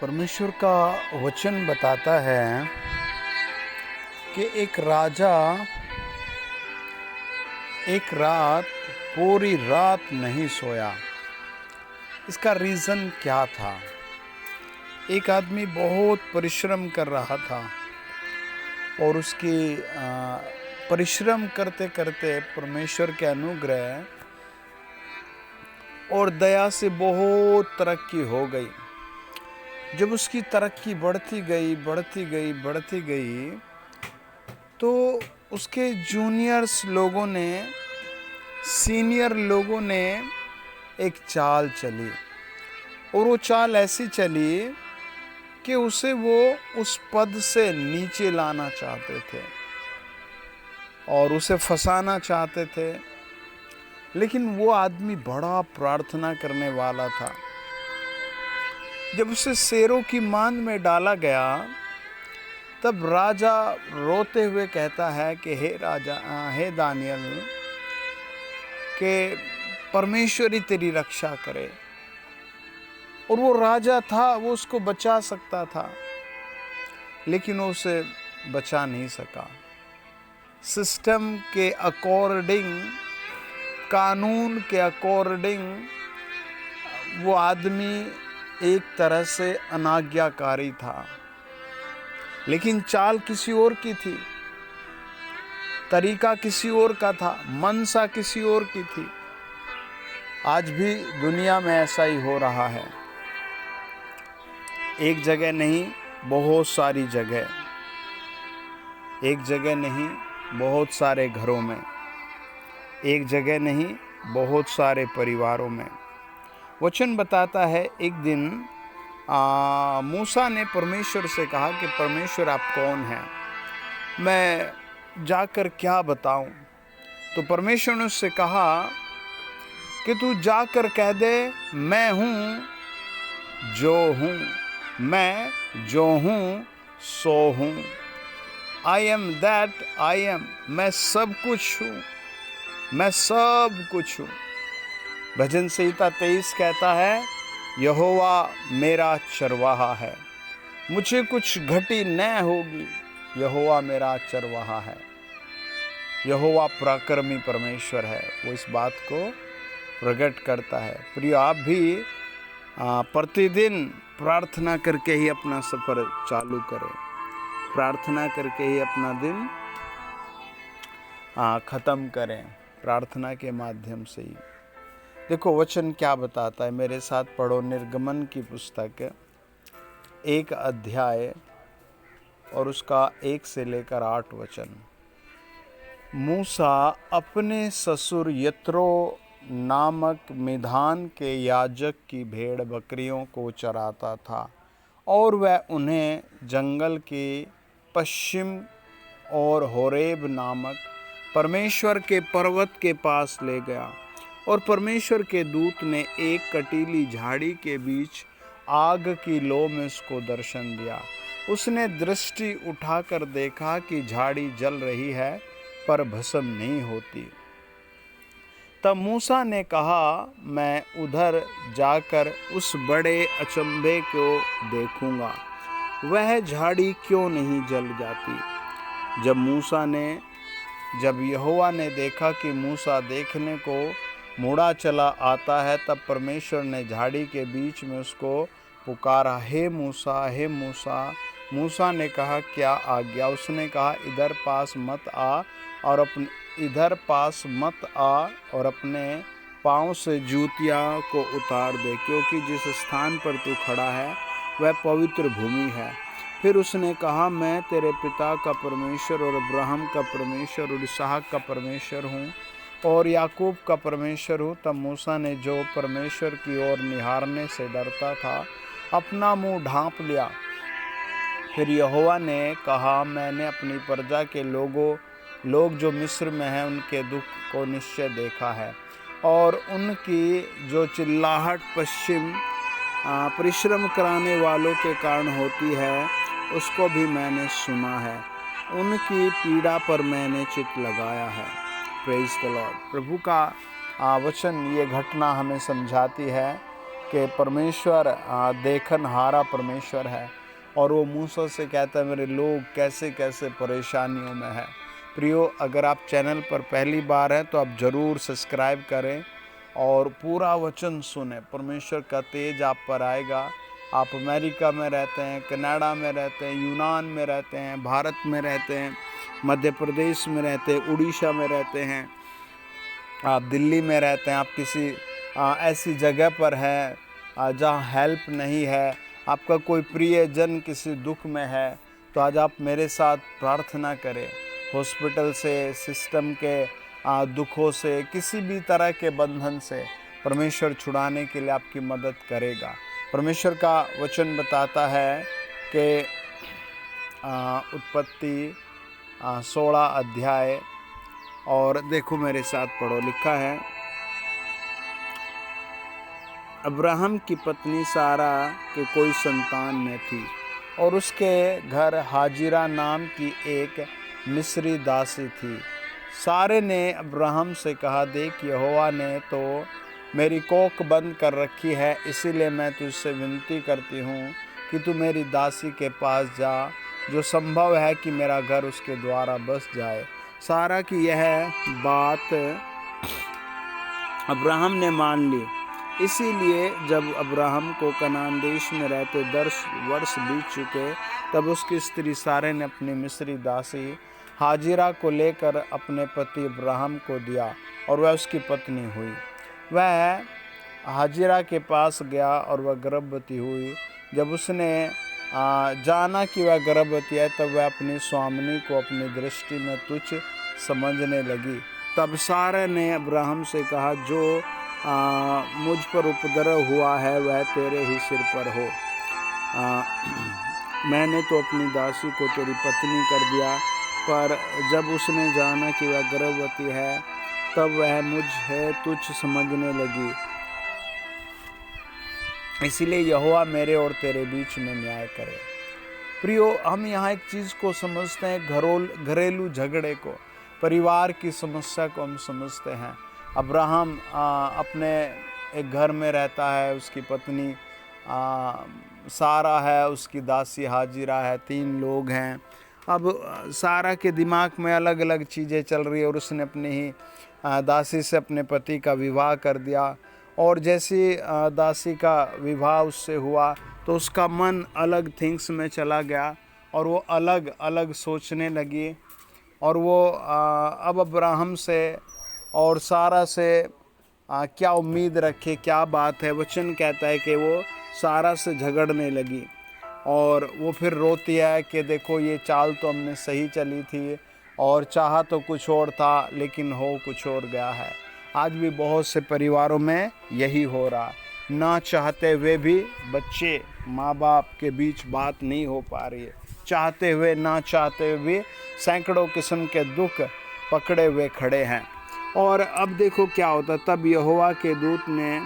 परमेश्वर का वचन बताता है कि एक राजा एक रात पूरी रात नहीं सोया। इसका रीज़न क्या था? एक आदमी बहुत परिश्रम कर रहा था और उसकी परिश्रम करते करते परमेश्वर के अनुग्रह और दया से बहुत तरक्की हो गई। जब उसकी तरक्की बढ़ती गई तो उसके जूनियर्स लोगों ने, सीनियर लोगों ने एक चाल चली और वो चाल ऐसी चली कि उसे वो उस पद से नीचे लाना चाहते थे और उसे फंसाना चाहते थे। लेकिन वो आदमी बड़ा प्रार्थना करने वाला था। जब उसे शेरों की मांद में डाला गया तब राजा रोते हुए कहता है कि हे दानियल, कि परमेश्वर ही तेरी रक्षा करे। और वो राजा था, वो उसको बचा सकता था, लेकिन वो उसे बचा नहीं सका। सिस्टम के अकॉर्डिंग, कानून के अकॉर्डिंग वो आदमी एक तरह से अनाज्ञाकारी था, लेकिन चाल किसी और की थी, तरीका किसी और का था, मनसा किसी और की थी। आज भी दुनिया में ऐसा ही हो रहा है। एक जगह नहीं, बहुत सारी जगह, एक जगह नहीं, बहुत सारे घरों में, एक जगह नहीं, बहुत सारे परिवारों में। वचन बताता है एक दिन मूसा ने परमेश्वर से कहा कि परमेश्वर आप कौन हैं, मैं जाकर क्या बताऊं? तो परमेश्वर ने उससे कहा कि तू जाकर कह दे, मैं हूँ जो हूँ, मैं जो हूँ सो हूँ। I am that I am, मैं सब कुछ हूँ, मैं सब कुछ हूँ। भजन संहिता 23 कहता है, यहोवा मेरा चरवाहा है, मुझे कुछ घटी न होगी। यहोवा मेरा चरवाहा है। यहोवा पराक्रमी परमेश्वर है, वो इस बात को प्रकट करता है। प्रिय, आप भी प्रतिदिन प्रार्थना करके ही अपना सफ़र चालू करें, प्रार्थना करके ही अपना दिन ख़त्म करें, प्रार्थना के माध्यम से ही। देखो वचन क्या बताता है, मेरे साथ पढ़ो। निर्गमन की पुस्तक 1 अध्याय और उसका 1 से लेकर 8 वचन। मूसा अपने ससुर यत्रो नामक मिधान के याजक की भेड़ बकरियों को चराता था और वह उन्हें जंगल के पश्चिम और होरेब नामक परमेश्वर के पर्वत के पास ले गया। और परमेश्वर के दूत ने एक कटीली झाड़ी के बीच आग की लौ में उसको दर्शन दिया। उसने दृष्टि उठाकर देखा कि झाड़ी जल रही है पर भस्म नहीं होती। तब मूसा ने कहा, मैं उधर जाकर उस बड़े अचंभे को देखूंगा, वह झाड़ी क्यों नहीं जल जाती। जब यहोवा ने देखा कि मूसा देखने को मुड़ा चला आता है, तब परमेश्वर ने झाड़ी के बीच में उसको पुकारा, हे मूसा, हे मूसा। मूसा ने कहा, क्या आज्ञा? उसने कहा, इधर पास मत आ और अपने पाँव से जूतियाँ को उतार दे, क्योंकि जिस स्थान पर तू खड़ा है वह पवित्र भूमि है। फिर उसने कहा, मैं तेरे पिता का परमेश्वर और अब्राहम का परमेश्वर और इसहाक का परमेश्वर हूँ और याकूब का परमेश्वर हूँ। तब मूसा ने, जो परमेश्वर की ओर निहारने से डरता था, अपना मुंह ढांप लिया। फिर यहोवा ने कहा, मैंने अपनी प्रजा के लोग जो मिस्र में हैं उनके दुख को निश्चय देखा है और उनकी जो चिल्लाहट परिश्रम कराने वालों के कारण होती है उसको भी मैंने सुना है। उनकी पीड़ा पर मैंने चित्त लगाया है। Praise the Lord. प्रभु का वचन, ये घटना हमें समझाती है कि परमेश्वर देखनहारा परमेश्वर है, और वो मूसा से कहता है मेरे लोग कैसे कैसे परेशानियों में है। प्रियो, अगर आप चैनल पर पहली बार हैं तो आप ज़रूर सब्सक्राइब करें और पूरा वचन सुने। परमेश्वर का तेज आप पर आएगा। आप अमेरिका में रहते हैं, कनाडा में रहते हैं, यूनान में रहते हैं, भारत में रहते हैं, मध्य प्रदेश में रहते हैं, उड़ीसा में रहते हैं, आप दिल्ली में रहते हैं, आप किसी ऐसी जगह पर हैं जहाँ हेल्प नहीं है, आपका कोई प्रियजन किसी दुख में है, तो आज आप मेरे साथ प्रार्थना करें। हॉस्पिटल से, सिस्टम के दुखों से, किसी भी तरह के बंधन से परमेश्वर छुड़ाने के लिए आपकी मदद करेगा। परमेश्वर का वचन बताता है कि उत्पत्ति 16 अध्याय, और देखो मेरे साथ पढ़ो, लिखा है अब्राहम की पत्नी सारा के कोई संतान न थी, और उसके घर हाजिरा नाम की एक मिस्री दासी थी। सारे ने अब्राहम से कहा, देख यहोवा ने तो मेरी कोख बंद कर रखी है, इसीलिए मैं तुझसे विनती करती हूँ कि तू मेरी दासी के पास जा, जो संभव है कि मेरा घर उसके द्वारा बस जाए। सारा की यह बात अब्राहम ने मान ली। इसीलिए जब अब्राहम को कनान देश में रहते 10 वर्ष बीत चुके, तब उसकी स्त्री सारे ने अपनी मिस्री दासी हाजिरा को लेकर अपने पति अब्राहम को दिया, और वह उसकी पत्नी हुई। वह हाजिरा के पास गया और वह गर्भवती हुई। जब उसने जाना कि वह गर्भवती है, तब वह अपनी स्वामिनी को अपनी दृष्टि में तुच्छ समझने लगी। तब सारा ने अब्राहम से कहा, जो मुझ पर उपद्रव हुआ है वह तेरे ही सिर पर हो। मैंने तो अपनी दासी को तेरी पत्नी कर दिया, पर जब उसने जाना कि वह गर्भवती है, तब वह मुझे तुच्छ समझने लगी। इसलिए यहोवा मेरे और तेरे बीच में न्याय करे। प्रियो, हम यहाँ एक चीज़ को समझते हैं, घरेलू झगड़े को, परिवार की समस्या को हम समझते हैं। अब्राहम अपने एक घर में रहता है, उसकी पत्नी सारा है, उसकी दासी हाजिरा है, 3 लोग हैं। अब सारा के दिमाग में अलग अलग चीज़ें चल रही है, और उसने अपनी ही दासी से अपने पति का विवाह कर दिया। और जैसे दासी का विवाह उससे हुआ, तो उसका मन अलग थिंग्स में चला गया, और वो अलग अलग सोचने लगी। और वो अब अब्राहम से और सारा से क्या उम्मीद रखे, क्या बात है। वचन कहता है कि वो सारा से झगड़ने लगी, और वो फिर रोती है कि देखो ये चाल तो हमने सही चली थी, और चाहा तो कुछ और था, लेकिन हो कुछ और गया है। आज भी बहुत से परिवारों में यही हो रहा, ना चाहते हुए भी बच्चे माँ बाप के बीच बात नहीं हो पा रही है, चाहते हुए ना चाहते हुए भी सैकड़ों किस्म के दुख पकड़े हुए खड़े हैं। और अब देखो क्या होता, तब यहोवा के दूत ने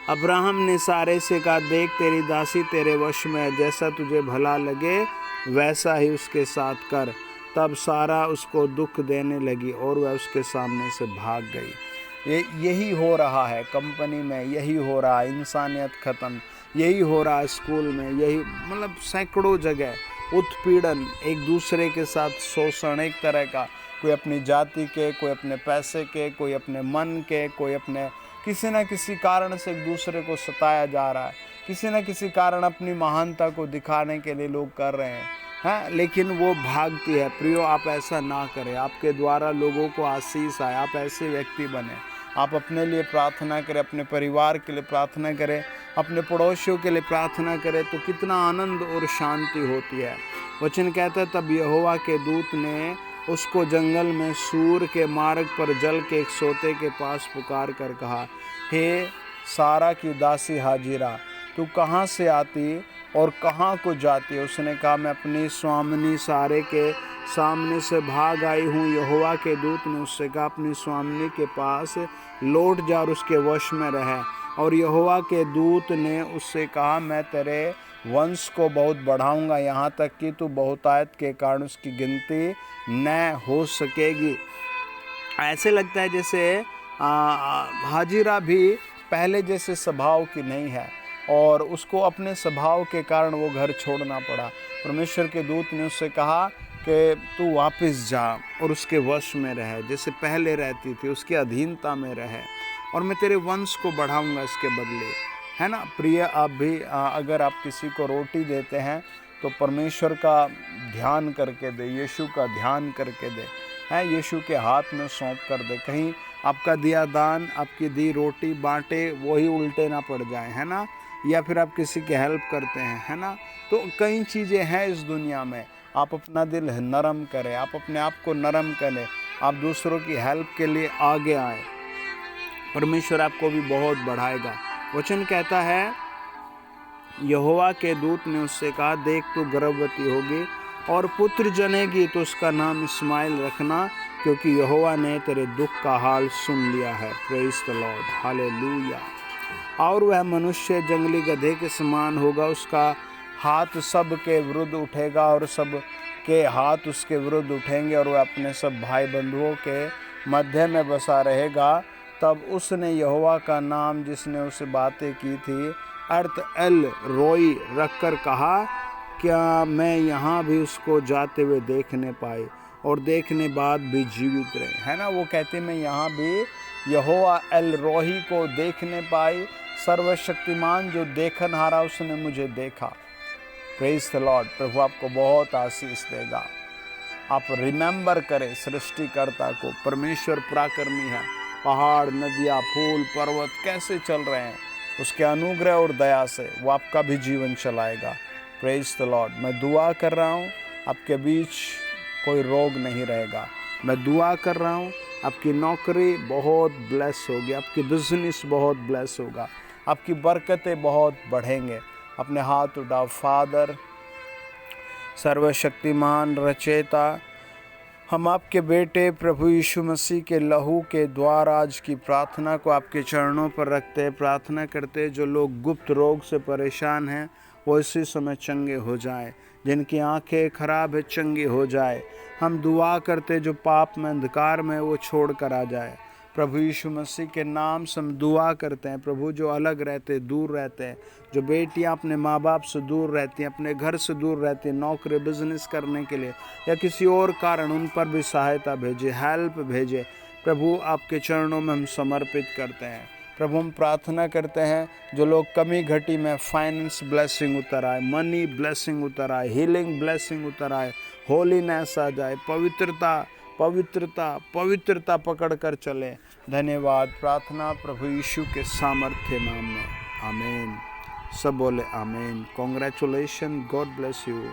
अब्राहम ने सारे से कहा, देख तेरी दासी तेरे वश में है, जैसा तुझे भला लगे वैसा ही उसके साथ कर। तब सारा उसको दुख देने लगी, और वह उसके सामने से भाग गई। यही हो रहा है कंपनी में, यही हो रहा है, इंसानियत ख़त्म, यही हो रहा है स्कूल में, यही मतलब सैकड़ों जगह उत्पीड़न, एक दूसरे के साथ शोषण एक तरह का, कोई अपनी जाति के, कोई अपने पैसे के, कोई अपने मन के, कोई अपने किसी न किसी कारण से एक दूसरे को सताया जा रहा है। किसी न किसी कारण अपनी महानता को दिखाने के लिए लोग कर रहे हैं, लेकिन वो भागती है। प्रियो, आप ऐसा ना करें, आपके द्वारा लोगों को आशीष आए, आप ऐसे व्यक्ति बने। आप अपने लिए प्रार्थना करें, अपने परिवार के लिए प्रार्थना करें, अपने पड़ोसियों के लिए प्रार्थना करें, तो कितना आनंद और शांति होती है। वचन कहता है, तब यहोवा के दूत ने उसको जंगल में सूर के मार्ग पर जल के एक सोते के पास पुकार कर कहा, हे सारा की दासी हाजिरा, तू कहाँ से आती और कहाँ को जाती है? उसने कहा, मैं अपनी स्वामिनी सारे के सामने से भाग आई हूँ। यहोवा के दूत ने उससे कहा, अपनी स्वामिनी के पास लौट जा और उसके वश में रहे। और यहोवा के दूत ने उससे कहा, मैं तेरे वंश को बहुत बढ़ाऊंगा, यहाँ तक कि तू बहुतायत के कारण उसकी गिनती न हो सकेगी। ऐसे लगता है जैसे हाजिरा भी पहले जैसे स्वभाव की नहीं है और उसको अपने स्वभाव के कारण वो घर छोड़ना पड़ा। परमेश्वर के दूत ने उससे कहा कि तू वापस जा और उसके वश में रह, जैसे पहले रहती थी, उसकी अधीनता में रहे, और मैं तेरे वंश को बढ़ाऊंगा इसके बदले। है ना प्रिय, आप भी अगर आप किसी को रोटी देते हैं तो परमेश्वर का ध्यान करके दे, यीशु का ध्यान करके दे, है यीशु के हाथ में सौंप कर दे। कहीं आपका दिया दान, आपकी दी रोटी बांटे वही उल्टे ना पड़ जाए, है ना। या फिर आप किसी की हेल्प करते हैं, है ना। तो कई चीज़ें हैं इस दुनिया में, आप अपना दिल नरम करें, आप अपने आप को नरम करें, आप दूसरों की हेल्प के लिए आगे आए, परमेश्वर आपको भी बहुत बढ़ाएगा। वचन कहता है, यहोवा के दूत ने उससे कहा, देख तू गर्भवती होगी और पुत्र जनेगी, तो उसका नाम इस्माइल रखना, क्योंकि यहोवा ने तेरे दुख का हाल सुन लिया है। Praise the Lord, hallelujah. और वह मनुष्य जंगली गधे के समान होगा, उसका हाथ सब के विरुद्ध उठेगा और सब के हाथ उसके विरुद्ध उठेंगे, और वह अपने सब भाई बंधुओं के मध्य में बसा रहेगा। तब उसने यहोवा का नाम जिसने उससे बातें की थी अर्थ एल रोई रखकर कहा, क्या मैं यहाँ भी उसको जाते हुए देखने पाई और देखने बाद भी जीवित रहे। है ना, वो कहते मैं यहाँ भी यहोवा एल रोही को देखने पाई, सर्वशक्तिमान जो देखनहारा उसने मुझे देखा। Praise the Lord. प्रभु आपको बहुत आशीष देगा। आप रिमेंबर करें सृष्टिकर्ता को। परमेश्वर पराक्रमी है। पहाड़, नदियाँ, फूल, पर्वत कैसे चल रहे हैं, उसके अनुग्रह और दया से वो आपका भी जीवन चलाएगा। Praise the Lord. मैं दुआ कर रहा हूँ आपके बीच कोई रोग नहीं रहेगा। मैं दुआ कर रहा हूँ आपकी नौकरी बहुत ब्लेस होगी, आपकी बिजनेस बहुत ब्लेस होगा, आपकी बरकतें बहुत बढ़ेंगे। अपने हाथ उठाओ। फादर, सर्वशक्तिमान रचयिता, हम आपके बेटे प्रभु यीशु मसीह के लहू के द्वारा आज की प्रार्थना को आपके चरणों पर रखते हैं। प्रार्थना करते हैं जो लोग गुप्त रोग से परेशान हैं वो इसी समय चंगे हो जाएं, जिनकी आंखें खराब है चंगी हो जाए। हम दुआ करते जो पाप में अंधकार में वो छोड़ कर आ जाए। प्रभु यीशु मसीह के नाम से हम दुआ करते हैं। प्रभु जो अलग रहते, दूर रहते हैं, जो बेटियां अपने माँ बाप से दूर रहती हैं, अपने घर से दूर रहती हैं, नौकरी बिजनेस करने के लिए या किसी और कारण, उन पर भी सहायता भेजे, हेल्प भेजे। प्रभु आपके चरणों में हम समर्पित करते हैं। प्रभु हम प्रार्थना करते हैं जो लोग कमी घटी में फाइनेंस ब्लेसिंग उतर आए, मनी ब्लेसिंग उतर आए, हीलिंग ब्लेसिंग उतर आए, होलीनेस आ जाए, पवित्रता पवित्रता पवित्रता पकड़ कर चले। धन्यवाद। प्रार्थना प्रभु यीशु के सामर्थ्य नाम में, आमीन। सब बोले आमीन। Congratulation, God bless you.